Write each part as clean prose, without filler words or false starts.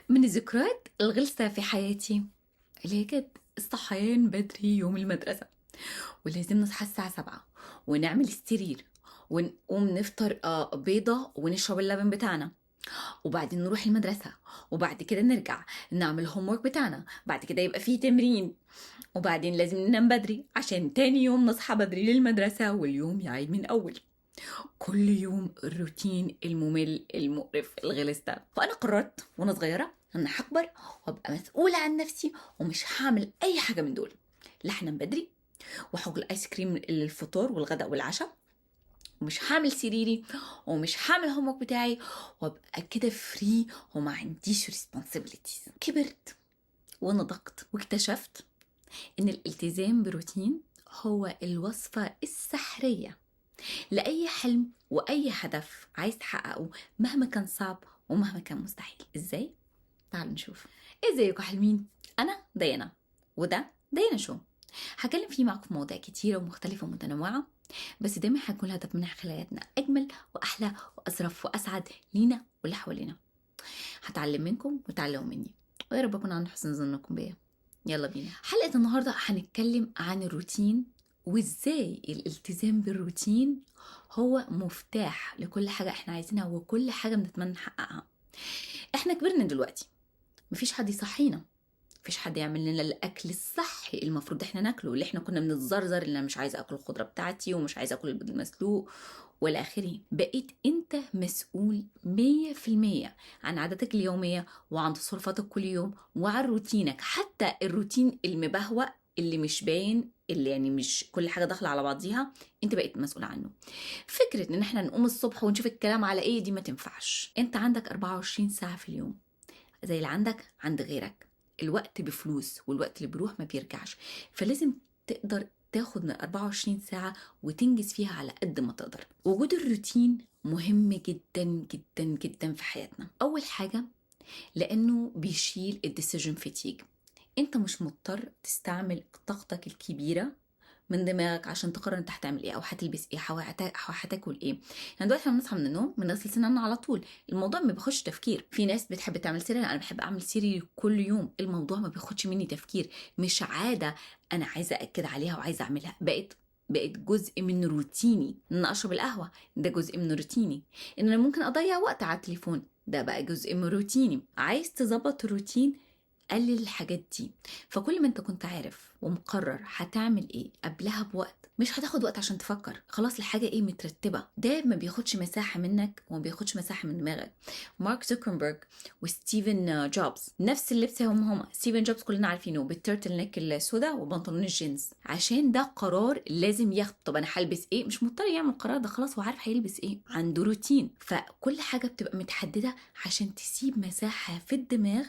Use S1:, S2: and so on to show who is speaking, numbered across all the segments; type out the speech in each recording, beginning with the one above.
S1: من الذكريات الغلسة في حياتي اللي هي كانت الصحيان بدري يوم المدرسة، ولازم نصحى الساعة 7 ونعمل السرير ونقوم نفطر بيضة ونشرب اللبن بتاعنا، وبعدين نروح المدرسة، وبعد كده نرجع نعمل الهوم ورك بتاعنا، بعد كده يبقى فيه تمرين، وبعدين لازم ننام بدري عشان تاني يوم نصحى بدري للمدرسة واليوم يعيد من أول. كل يوم الروتين الممل المقرف الغلس ده. فانا قررت وانا صغيره ان هكبر وابقى مسؤوله عن نفسي ومش هعمل اي حاجه من دول. لا هنام بدري وهاكل ايس كريم للفطار والغداء والعشاء، ومش هعمل سريري ومش هعمل هومورك بتاعي، وابقى كده فري وما عنديش ريسبونسبيلتيز. كبرت ونضجت واكتشفت ان الالتزام بروتين هو الوصفه السحريه لأي حلم وأي هدف عايز تحققه مهما كان صعب ومهما كان مستحيل. ازاي؟ تعالوا نشوف. ازيكم يا حلوين؟ أنا ديانا، وده ديانا شو. هكلم فيه معاكم في مواضيع كتيرة ومختلفة ومتنوعة، بس دايما هيكون الهدف من حياتنا أجمل وأحلى وأظرف وأسعد لينا واللي حوالينا. هتعلم منكم وتعلموا مني، ويا رب أكون عند حسن ظنكم بيا. يلا بينا. حلقة النهاردة هنتكلم عن الروتين، وازاي الالتزام بالروتين هو مفتاح لكل حاجة احنا عايزينها وكل حاجة بنتمنى نحققها. احنا كبرنا دلوقتي، مفيش حد يصحينا، مفيش حد يعمل لنا الاكل الصحي المفروض احنا ناكله، اللي احنا كنا بنتزرزر اللي انا مش عايزه اكل الخضره بتاعتي ومش عايزه اكل البيض المسلوق والى اخره. بقيت انت مسؤول 100% عن عاداتك اليوميه وعن تصرفاتك كل يوم وعن روتينك، حتى الروتين المبهوأ اللي مش باين، اللي يعني مش كل حاجه داخله على بعضيها، انت بقيت مسؤول عنه. فكره ان احنا نقوم الصبح ونشوف الكلام على ايه دي ما تنفعش. انت عندك 24 ساعه في اليوم زي اللي عندك عند غيرك. الوقت بفلوس والوقت اللي بيروح ما بيرجعش، فلازم تقدر تاخد من 24 ساعة وتنجز فيها على قد ما تقدر. وجود الروتين مهم جدا جدا جدا في حياتنا. أول حاجة لأنه بيشيل الديسيجن فيتيج. انت مش مضطر تستعمل طاقتك الكبيرة من دماغك عشان تقرر انت هتعمل ايه او هتلبس ايه او هتاكل ايه. يعني دلوقتي لما نصحى من النوم بنغسل سناننا على طول، الموضوع ما بياخدش تفكير. في ناس بتحب تعمل سيري، انا بحب اعمل سيري كل يوم، الموضوع ما بياخدش مني تفكير، مش عاده انا عايزه اكد عليها وعايزه اعملها، بقت جزء من روتيني. ان أنا اشرب القهوه ده جزء من روتيني، ان انا ممكن اضيع وقت على التليفون ده بقى جزء من روتيني. عايز تظبط الروتين، قلل الحاجات دي. فكل ما انت كنت عارف ومقرر هتعمل ايه قبلها بوقت، مش هتاخد وقت عشان تفكر، خلاص الحاجة ايه مترتبة، ده ما بياخدش مساحة منك وما بياخدش مساحة من دماغك. مارك زوكربيرج وستيفن جوبز نفس اللبس، هم ستيفن جوبز كلنا عارفينه بالتيرتل نيك السوداء وبنطلون الجينز، عشان ده قرار لازم ياخد. طب انا هلبس ايه؟ مش مضطر يعمل القرار ده، خلاص هو عارف هيلبس ايه، عنده روتين. فكل حاجة بتبقى متحددة عشان تسيب مساحة في الدماغ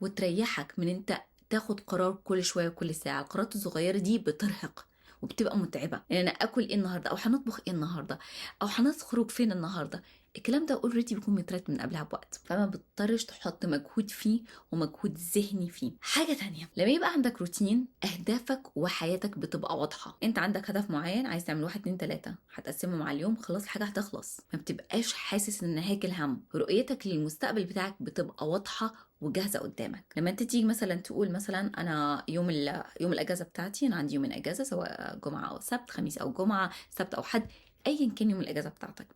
S1: وتريحك من انت تاخد قرار كل شويه وكل ساعه. القرارات الصغيره دي بترهق وبتبقى متعبه، ان انا اكل ايه النهارده او هنطبخ ايه النهارده او هنخرج فين النهارده، الكلام ده اوريدي بيكون مترتب من قبلها بوقت، فما بتضطرش تحط مجهود فيه ومجهود ذهني فيه. حاجه تانية، لما يبقى عندك روتين اهدافك وحياتك بتبقى واضحه. انت عندك هدف معين عايز تعمل 1 2 3، هتقسمه مع اليوم، خلاص الحاجه هتخلص، ما بتبقاش حاسس ان هاكل هم. رؤيتك للمستقبل بتاعك بتبقى واضحه وجاهزه قدامك. لما انت تيجي مثلا تقول مثلا انا يوم الاجازه بتاعتي، انا عندي يومين اجازه سواء جمعه او سبت، خميس او جمعه، سبت او حد، ايا كان يوم الاجازه بتاعتك،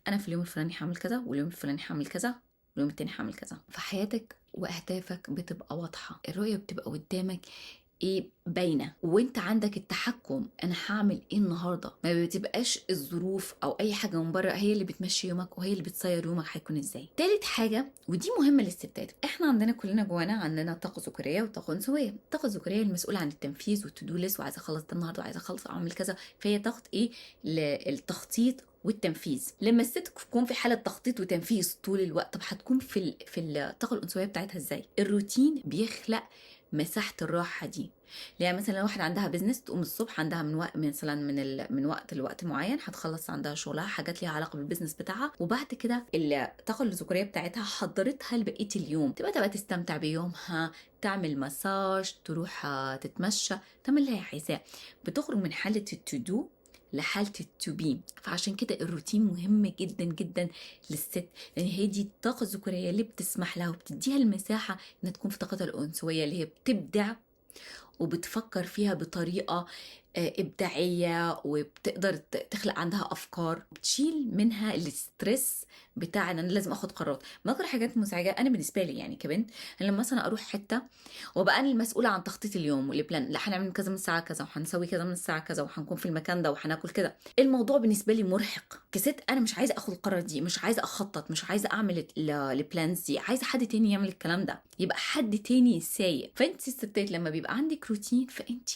S1: انا في اليوم الفلاني هعمل كذا واليوم الفلاني هعمل كذا واليوم التاني هعمل كذا. فحياتك واهدافك بتبقى واضحه، الرؤيه بتبقى قدامك ايه باينه، وانت عندك التحكم انا هعمل ايه النهارده. ما بتبقاش الظروف او اي حاجه من بره هي اللي بتمشي يومك وهي اللي بتصير يومك هيكون ازاي. تالت حاجه ودي مهمه للستات، احنا عندنا كلنا جوانا عندنا طاقه ذكوريه وطاقه انثويه. الطاقه الذكوريه المسؤوله عن التنفيذ والتودو ليست، وعايزه اخلص ده النهارده وعايزه اخلص اعمل كذا، فهي طاقه ايه التخطيط والتنفيذ. لما الست تكون في حاله تخطيط وتنفيذ طول الوقت، طب هتكون في الطاقه الانثويه بتاعتها ازاي؟ الروتين بيخلق مساحه الراحه دي. يعني مثلا لو واحده عندها بيزنس، تقوم الصبح عندها من وقت مثلا من وقت لوقت معين هتخلص عندها شغلها حاجات ليها علاقه بالبيزنس بتاعها، وبعد كده الطاقه الذكوريه بتاعتها حضرتها لبقيه اليوم، تبقى تستمتع بيومها، تعمل مساج، تروح تتمشى، تعمل اللي هي عايزاه. بتخرج من حاله التودو لحالة التو بي. فعشان كده الروتين مهم جدا جدا للست، لان هي دي الطاقة الذكورية اللي بتسمح لها وبتديها المساحة انها تكون في طاقتها الأنثوية اللي هي بتبدع وبتفكر فيها بطريقة إبداعية، وبتقدر تخلق عندها أفكار، بتشيل منها الاسترس بتاع إن أنا لازم أخد قرارات. ما أكتر حاجات مزعجة أنا بالنسبة لي يعني كبنت، أنا لما مثلا أروح حتة وبقى أنا المسؤولة عن تخطيط اليوم والبلان، لا هنعمل كذا من الساعة كذا وهنسوي كذا من الساعة كذا وهنكون في المكان ده وهناكل كده، الموضوع بالنسبة لي مرهق كست. أنا مش عايزة أخد القرار دي، مش عايزة أخطط، مش عايزة أعمل البلانز دي، عايزة حد تاني يعمل الكلام ده، يبقى حد تاني سايق. فأنت الستات لما بيبقى عندك روتين فأنت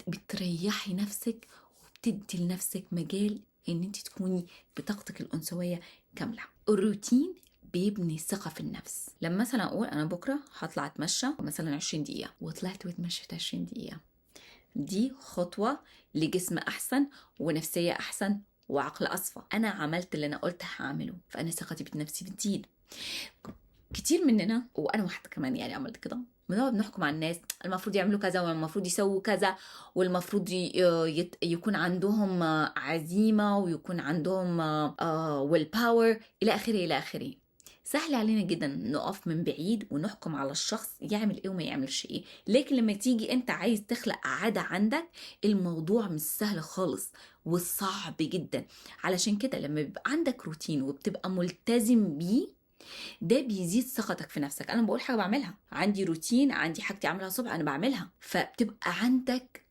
S1: بتريحي نفسك وبتدي لنفسك مجال ان انت تكوني بطاقتك الانثويه كامله. الروتين بيبني الثقه في النفس. لما مثلا اقول انا بكره هطلع اتمشى مثلا 20 دقيقه، وطلعت واتمشيت 20 دقيقه، دي خطوه لجسم احسن ونفسيه احسن وعقل اصفى. انا عملت اللي انا قلت هعمله، فانا ثقتي بنفسي بتزيد. كتير مننا وانا واحده كمان يعني عملت كده، بنقعد نحكم على الناس المفروض يعملوا كذا والمفروض يسووا كذا والمفروض يكون عندهم عزيمه ويكون عندهم ويل باور الى اخره الى اخره. سهل علينا جدا نقف من بعيد ونحكم على الشخص يعمل ايه وما يعملش ايه، لكن لما تيجي انت عايز تخلق عادة عندك الموضوع مش سهل خالص وصعب جدا. علشان كده لما بيبقى عندك روتين وبتبقى ملتزم بيه ده بيزيد ثقتك في نفسك. انا بقول حاجه بعملها، عندي روتين، عندي حاجتي اعملها الصبح انا بعملها، فبتبقى عندك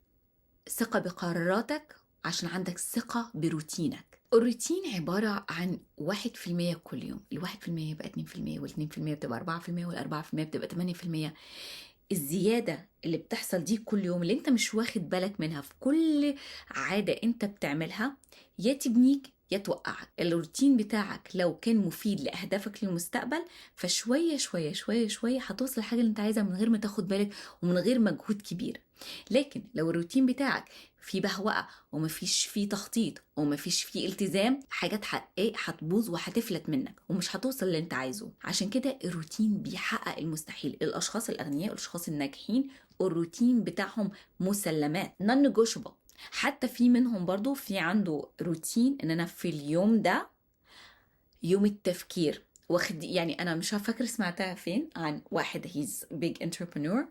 S1: ثقه بقراراتك عشان عندك ثقه بروتينك. الروتين عبارة عن 1% كل يوم، 1% يبقى 2%، وال2% بتبقى 4%، وال4% بتبقى 8%. الزيادة اللي بتحصل دي كل يوم اللي انت مش واخد بالك منها في كل عادة انت بتعملها يا تبنيك يا توقعك. الروتين بتاعك لو كان مفيد لأهدافك للمستقبل فشوية شوية شوية شوية هتوصل الحاجة اللي انت عايزها من غير ما تاخد بالك ومن غير مجهود كبير. لكن لو الروتين بتاعك في بهوأة ومفيش فيه تخطيط ومفيش فيه التزام، حاجات هتبوظ وهتفلت منك ومش هتوصل اللي انت عايزه. عشان كده الروتين بيحقق المستحيل. الاشخاص الاغنياء والاشخاص الناجحين الروتين بتاعهم مسلمات non negotiable. حتى في منهم برضو في عنده روتين ان انا في اليوم ده يوم التفكير. واخد يعني انا مش فاكر سمعتها فين عن واحد هيز بيج انتربرنور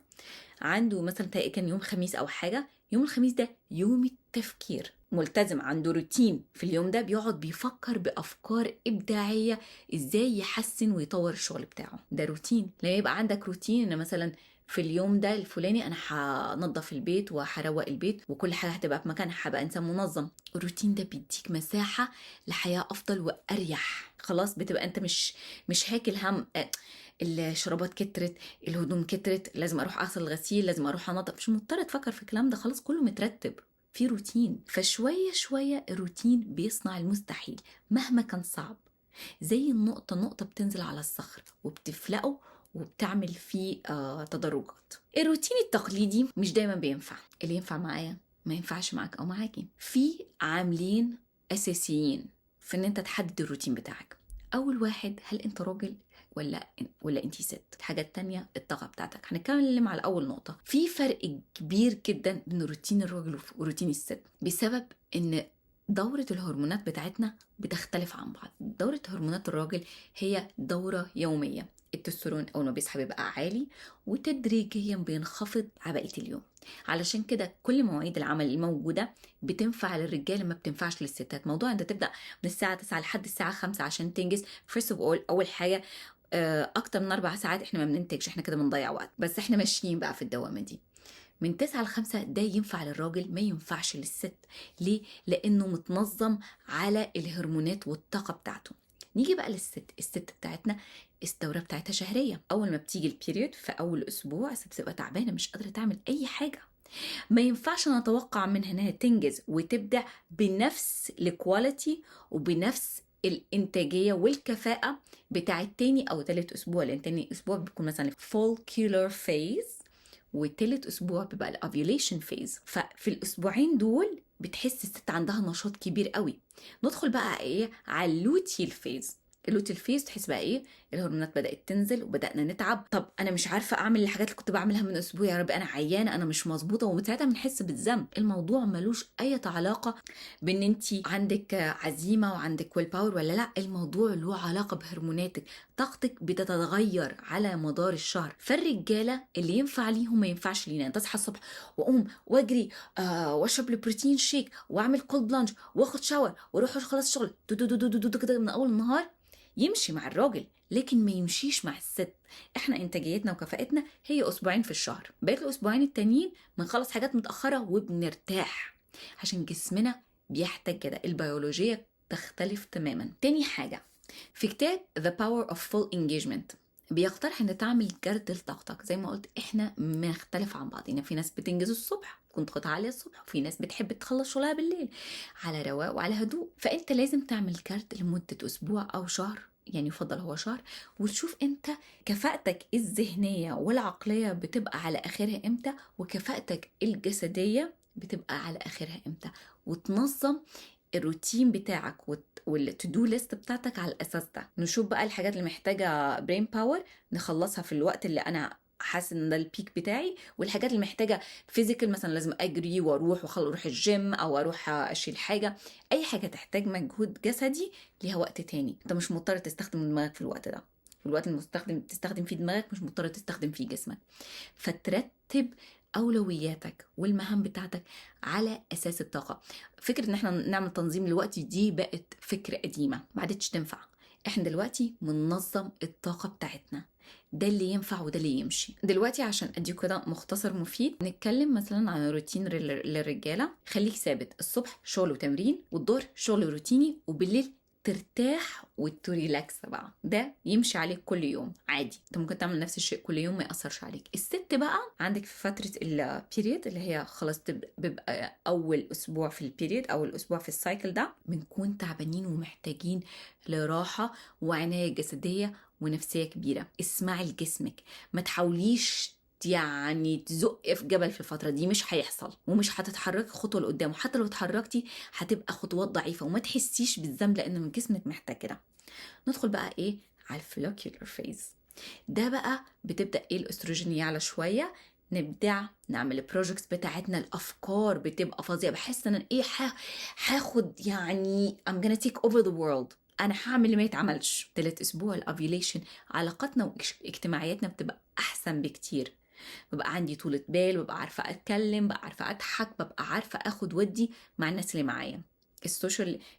S1: عنده مثلا كان يوم خميس او حاجه، يوم الخميس ده يوم التفكير، ملتزم عنده روتين في اليوم ده بيقعد بيفكر بافكار ابداعيه ازاي يحسن ويطور الشغل بتاعه. ده روتين. لما يبقى عندك روتين ان مثلا في اليوم ده الفلاني انا هنظف البيت وهروق البيت وكل حاجه هتبقى في مكانها، هبقى انسان منظم. الروتين ده بيديك مساحه لحياه افضل واريح. خلاص بتبقى انت مش هاكل هم الشرابات كترت، الهدوم كترت، لازم اروح اغسل الغسيل، لازم اروح انظف، مش مضطره تفكر في الكلام ده، خلاص كله مترتب في روتين. فشويه شويه الروتين بيصنع المستحيل مهما كان صعب. زي النقطه نقطه بتنزل على الصخر وبتفلقه وبتعمل فيه تدرجات. الروتين التقليدي مش دايما بينفع، اللي ينفع معايا ما ينفعش معاك او معاكي. في عاملين اساسيين في ان انت تحدد الروتين بتاعك. اول واحد، هل انت راجل ولا انتي ست؟ الحاجة التانية الطاقة بتاعتك. هنتكلم على اول نقطة. في فرق كبير جدا بين روتين الراجل وروتين الست بسبب ان دورة الهرمونات بتاعتنا بتختلف عن بعض. دورة هرمونات الراجل هي دورة يومية، التستيرون اول ما بيسحب بيبقى عالي وتدريجيا بينخفض على بقية اليوم. علشان كده كل مواعيد العمل الموجودة بتنفع للرجال ما بتنفعش للستات. موضوع انت تبدأ من الساعة 9 لحد الساعة 5 عشان تنجز، first of all اول حاجة اكتر من 4 ساعات احنا ما بننتجش، احنا كده بنضيع وقت. بس احنا ماشيين بقى في الدوامة دي. من 9 ل5 ده ينفع للراجل ما ينفعش للست. ليه؟ لانه متنظم على الهرمونات والطاقة بتاعته. نيجي بقى للست. الست بتاعتنا الدورة بتاعتها شهرية. اول ما بتيجي البيريود في اول اسبوع الست بتبقى تعبانة مش قادرة تعمل اي حاجة. ما ينفعش نتوقع منها انها تنجز وتبدع بنفس الكواليتي وبنفس الانتاجيه والكفاءه بتاعت تاني او تالت اسبوع. لان تاني اسبوع بيكون مثلا follicular phase وتالت اسبوع بيبقى الاوفيوليشن فيز. ففي الاسبوعين دول بتحس الست عندها نشاط كبير قوي. ندخل بقى ايه على اللوتيال فيز. اللوتيل فيز تحس بقى ايه؟ الهرمونات بدات تنزل وبدانا نتعب. طب انا مش عارفه اعمل الحاجات اللي كنت بعملها من اسبوع، يا رب انا عيانه، انا مش مظبوطه، وساعتها بنحس بالذنب. الموضوع ملوش اي علاقه بان انت عندك عزيمه وعندك ويل باور ولا لا، الموضوع له علاقه بهرموناتك. طاقتك بتتغير على مدار الشهر. فالرجاله اللي ينفع ليهم ما ينفعش لينا. انت تصحى الصبح واقوم واجري واشرب البروتين شيك واعمل كولد بلانج واخد شاور واروح اخلص شغل كده من اول النهار، يمشي مع الراجل لكن ما يمشيش مع الست. احنا انتاجيتنا وكفاءتنا هي اسبوعين في الشهر، بقيت الاسبوعين التانيين بنخلص حاجات متاخره وبنرتاح عشان جسمنا بيحتاج كده. البيولوجيه تختلف تماما. تاني حاجه في كتاب The Power of Full Engagement بيقترح ان تعمل جرد لطاقتك. زي ما قلت احنا بنختلف عن بعض. في ناس بتنجز الصبح تكون طاقتها عاليه الصبح، وفي ناس بتحب تخلص شغلها بالليل على رواق وعلى هدوء. فانت لازم تعمل جرد لمده اسبوع او شهر، يعني يفضل هو شهر، وتشوف انت كفاءتك الذهنيه والعقليه بتبقى على اخرها امتى، وكفاءتك الجسديه بتبقى على اخرها امتى، وتنظم الروتين بتاعك والتو ليست بتاعتك على الاساس ده. نشوف بقى الحاجات اللي محتاجه برين باور نخلصها في الوقت اللي انا حاسس ان ده البيك بتاعي، والحاجات اللي محتاجه فيزيكال مثلا لازم اجري واروح اروح الجيم او اروح اشيل حاجه. اي حاجه تحتاج مجهود جسدي ليها وقت تاني. انت مش مضطر تستخدم دماغك في الوقت ده. في الوقت المستخدم تستخدم فيه دماغك مش مضطر تستخدم فيه جسمك. فترتب اولوياتك والمهام بتاعتك على اساس الطاقه. فكره ان احنا نعمل تنظيم للوقت دي بقت فكره قديمه ما عادتش تنفع. احنا دلوقتي بننظم الطاقه بتاعتنا، ده اللي ينفع وده اللي يمشي. دلوقتي عشان اديك كده مختصر مفيد، نتكلم مثلا عن روتين للرجاله. خليك ثابت: الصبح شغل وتمرين، والظهر شغل روتيني، وبالليل ترتاح وتريلاكس بقى. ده يمشي عليك كل يوم عادي. انت ممكن تعمل نفس الشيء كل يوم ما يأثرش عليك. الست بقى عندك في فترة البيريد اللي هي خلاص بيبقى اول اسبوع في البيريد او الاسبوع في السايكل ده، بنكون تعبانين ومحتاجين لراحة وعناية جسدية ونفسية كبيرة. اسمعي لجسمك، ما تحاوليش يعني تزق في جبل في الفترة دي، مش هيحصل، ومش هتتحركي خطوة لقدام، وحتى لو اتحركتي هتبقى خطوات ضعيفة، وما تحسيش بالذنب لان من جسمك محتاج كده. ندخل بقى ايه على الفوليكولر فيز. ده بقى بتبدأ ايه الاستروجين يعلى شوية، نبدع نعمل البروجكتس بتاعتنا، الافكار بتبقى فظيعه. بحس ان ايه هاخد يعني I'm gonna take over the world، انا هعمل اللي ما يتعملش. تالت اسبوع الافيوليشن، علاقاتنا واجتماعياتنا بتبقى احسن بكتير. ببقى عندي طولة بال، ببقى عارفة اتكلم، ببقى عارفة اضحك، ببقى عارفة اخد ودي مع الناس اللي معايا.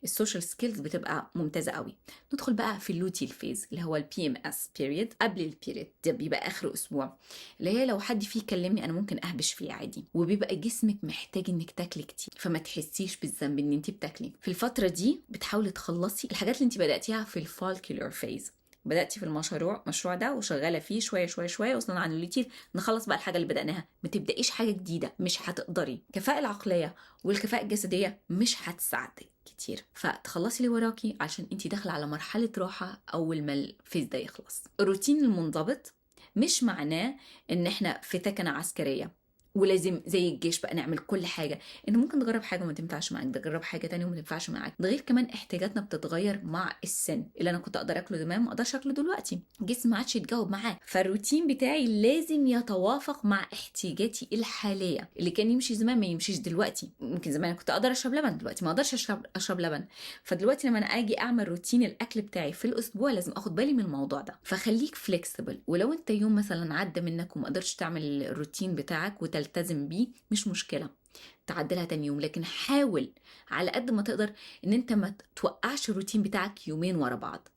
S1: السوشيال سكيلز بتبقى ممتازه قوي. ندخل بقى في اللوتيل فيز اللي هو البي ام اس بيريد، قبل البيريد ده بيبقى اخر اسبوع، اللي هي لو حد فيه يكلمني انا ممكن اهبش فيه عادي، وبيبقى جسمك محتاج انك تاكلي كتير، فما تحسيش بالذنب ان انت بتاكلي. في الفتره دي بتحاولي تخلصي الحاجات اللي انت بداتيها في الفولكيولر فيز. بداتي في المشروع ده وشغاله فيه شويه شويه شويه، وصلنا عن اللوتيل نخلص بقى الحاجه اللي بدأناها. ما تبدايش حاجه جديده، مش هتقدري. الكفاءه العقليه والكفاءه الجسديه مش هتساعدك كتير، فتخلصي اللي وراكي عشان انتي داخله على مرحله راحه اول ما الفيز ده يخلص. الروتين المنضبط مش معناه ان احنا في تكنه عسكريه ولازم زي الجيش بقى نعمل كل حاجه. ان ممكن تجرب حاجه وما تنفعش معاك، تجرب حاجه تانية وما تنفعش معاك. ده غير كمان احتياجاتنا بتتغير مع السن. اللي انا كنت اقدر اكله زمان ما اقدرش اكله دلوقتي، جسمي ما عادش يتجاوب معاه. فالروتين بتاعي لازم يتوافق مع احتياجاتي الحاليه. اللي كان يمشي زمان ما يمشيش دلوقتي. ممكن زمان كنت اقدر اشرب لبن، دلوقتي ما اقدرش اشرب لبن. فدلوقتي لما انا اجي اعمل روتين الاكل بتاعي في الاسبوع لازم اخد بالي من الموضوع ده. فخليك فليكسبل، ولو انت يوم مثلا عدى منك وما قدرتش تعمل الروتين بتاعك وتلتزم بيه مش مشكله، تعدلها تاني يوم. لكن حاول على قد ما تقدر ان انت ما توقعش الروتين بتاعك يومين ورا بعض،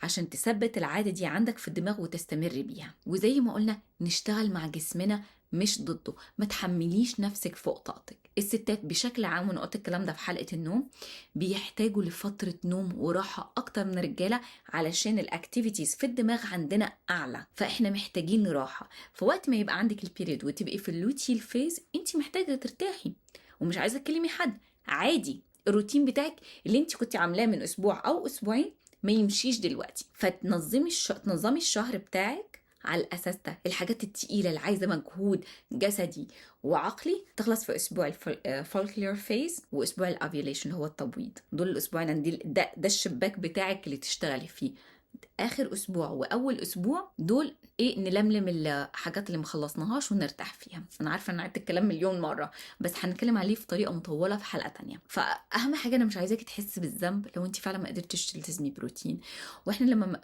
S1: عشان تثبت العادة دي عندك في الدماغ وتستمر بيها. وزي ما قلنا نشتغل مع جسمنا مش ضده. ما تحمليش نفسك فوق طاقتك. الستات بشكل عام، وانا قلت الكلام ده في حلقة النوم، بيحتاجوا لفترة نوم وراحة اكتر من الرجالة علشان الاكتيفيتيز في الدماغ عندنا اعلى، فاحنا محتاجين راحة. فوقت ما يبقى عندك البيريد وتبقي في اللوتيل فيز انت محتاجة ترتاحي ومش عايزة تكلمي حد عادي. الروتين بتاعك اللي انت كنت عاملاه من اسبوع او اسبوعين ما يمشيش دلوقتي، تنظمي الشهر بتاعك على الاساس ده. الحاجات التقيله اللي عايزه مجهود جسدي وعقلي تخلص في اسبوع الفولكلور فيز واسبوع الافيوليشن هو التبويض. دول الاسبوعين ده الشباك بتاعك اللي تشتغلي فيه. اخر اسبوع واول اسبوع دول ايه، نلملم الحاجات اللي مخلصناهاش ونرتاح فيها. انا عارفه ان عدت الكلام مليون مره، بس هنتكلم عليه في طريقه مطوله في حلقه تانية. فاهم حاجه، انا مش عايزاكي تحسي بالذنب لو انت فعلا ما قدرتيش تلتزمي بروتين. واحنا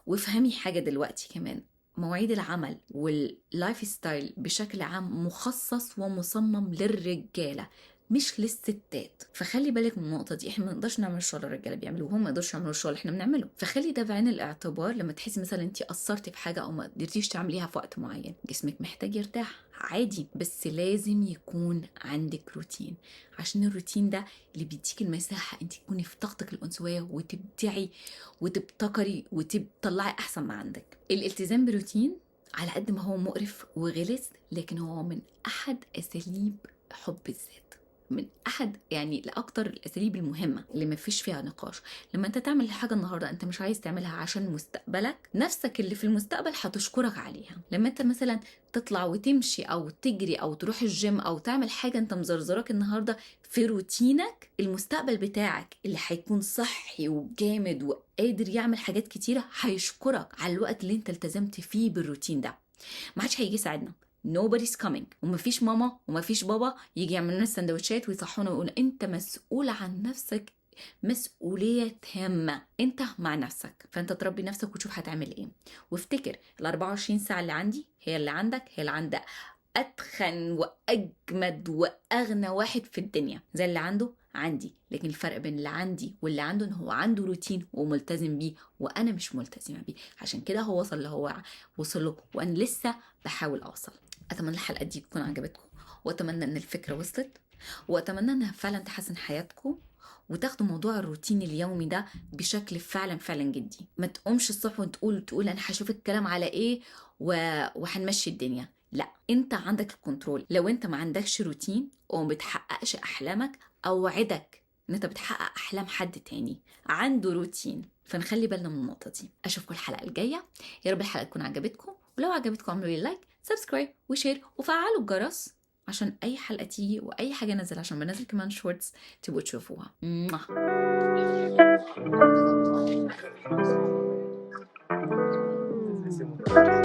S1: وافهمي حاجه دلوقتي كمان، مواعيد العمل واللايف ستايل بشكل عام مخصص ومصمم للرجاله مش للستات. فخلي بالك من النقطه دي، احنا ما نقدرش نعمل الشغل الرجاله بيعملوه، هم ما يقدرش يعملوا الشغل اللي احنا بنعمله. فخلي ده بعين الاعتبار لما تحسي مثلا انت قصرتي في حاجه او ما قدرتيش تعمليها في وقت معين. جسمك محتاج يرتاح عادي، بس لازم يكون عندك روتين، عشان الروتين ده اللي بيديك المساحه انت تكوني في طاقتك الانثويه وتبدعي وتبتكري وتطلعي احسن ما عندك. الالتزام بروتين على قد ما هو مقرف وغلس، لكن هو من احد اساليب حب الذات، من احد يعني لاكتر الاساليب المهمه اللي ما فيش فيها نقاش. لما انت تعمل حاجه النهارده انت مش عايز تعملها عشان مستقبلك، نفسك اللي في المستقبل هتشكرك عليها. لما انت مثلا تطلع وتمشي او تجري او تروح الجيم او تعمل حاجه انت مزرزراك النهارده في روتينك، المستقبل بتاعك اللي هيكون صحي وجامد وقادر يعمل حاجات كتيره هيشكرك على الوقت اللي انت التزمت فيه بالروتين ده. ما حدش هيجي يساعدنا، nobody's coming، ومفيش ماما ومفيش بابا يجي يعمل لنا السندوتشات ويصحونا ويقول انت مسؤول عن نفسك مسؤولية تامة، انت مع نفسك. فانت تربي نفسك وتشوف هتعمل ايه. وافتكر ال 24 ساعة اللي عندي هي اللي عندك، هي اللي عند اتخن واجمد واغنى واحد في الدنيا، زي اللي عنده عندي. لكن الفرق بين اللي عندي واللي عنده ان هو عنده روتين وملتزم بيه وانا مش ملتزمه بيه، عشان كده هو وصل اللي هو وصل له وانا لسه بحاول اوصل. اتمنى الحلقه دي تكون عجبتكم، واتمنى ان الفكره وصلت، واتمنى انها فعلا تحسن حياتكم، وتاخدوا موضوع الروتين اليومي ده بشكل فعلا فعلا جدي. ما تقومش الصبح وتقول انا هشوف الكلام على ايه وهنمشي الدنيا. لا، انت عندك الكنترول. لو انت ما عندكش روتين وما بتحققش احلامك، اوعدك ان انت بتحقق احلام حد تاني عنده روتين. فنخلي بالنا من النقطه دي. اشوفكم الحلقه الجايه، يا رب الحلقه تكون عجبتكم، ولو عجبتكم اعملوا لي لايك سبسكرايب وشير وفعلوا الجرس عشان اي حلقه تيجي واي حاجه نزل، عشان بنزل كمان شورتس تبقوا تشوفوها.